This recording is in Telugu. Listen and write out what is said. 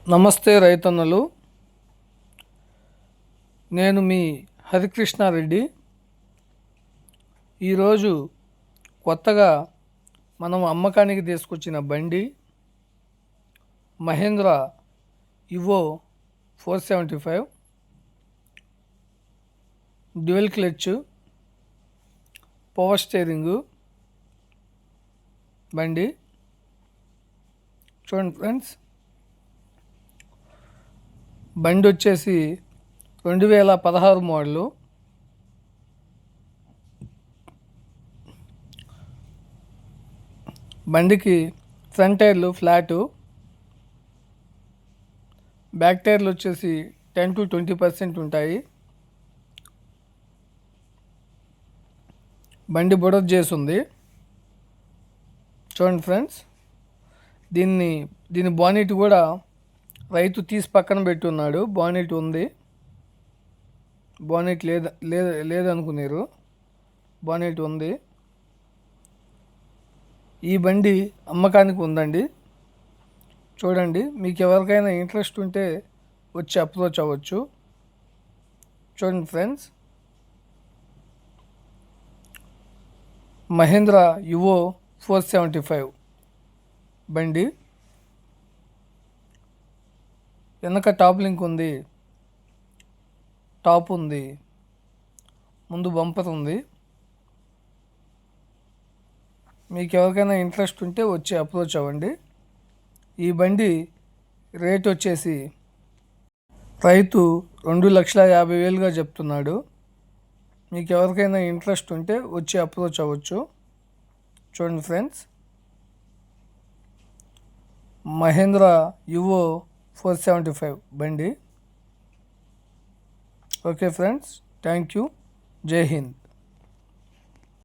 నమస్తే రైతన్నలు, నేను మీ హరికృష్ణారెడ్డి. ఈరోజు కొత్తగా మనం అమ్మకానికి తీసుకొచ్చిన బండి మహేంద్ర ఇవో 475 డ్యూయల్ క్లచ్ పవర్ స్టీరింగు బండి. చూడండి ఫ్రెండ్స్, బండి వచ్చేసి 2016 మోడలు. బండికి ఫ్రంట్ టైర్లు ఫ్లాటు, బ్యాక్ టైర్లు వచ్చేసి 10 to 20% ఉంటాయి. బండి బుడద చేసింది. చూడండి ఫ్రెండ్స్, దీని బానెట్ కూడా రైతు తీసి పక్కన పెట్టున్నాడు. బానెట్ ఉంది, బానెట్ లేదనుకున్నారు, బానెట్ ఉంది. ఈ బండి అమ్మకానికి ఉందండి. చూడండి, మీకు ఎవరికైనా ఇంట్రెస్ట్ ఉంటే వచ్చి అప్రోచ్ అవ్వచ్చు. చూడండి ఫ్రెండ్స్, మహేంద్ర ఇవో 475 బండి. వెనక టాప్ లింక్ ఉంది, టాప్ ఉంది, ముందు బంపర్ ఉంది. మీకు ఎవరికైనా ఇంట్రెస్ట్ ఉంటే వచ్చి అప్రోచ్ అవ్వండి. ఈ బండి రేట్ వచ్చేసి రైతు 2,50,000గా చెప్తున్నాడు. మీకు ఎవరికైనా ఇంట్రెస్ట్ ఉంటే వచ్చి అప్రోచ్ అవ్వచ్చు. చూడండి ఫ్రెండ్స్, మహేంద్ర ఇవో 475 బండి. Okay friends, thank you. జై హింద్.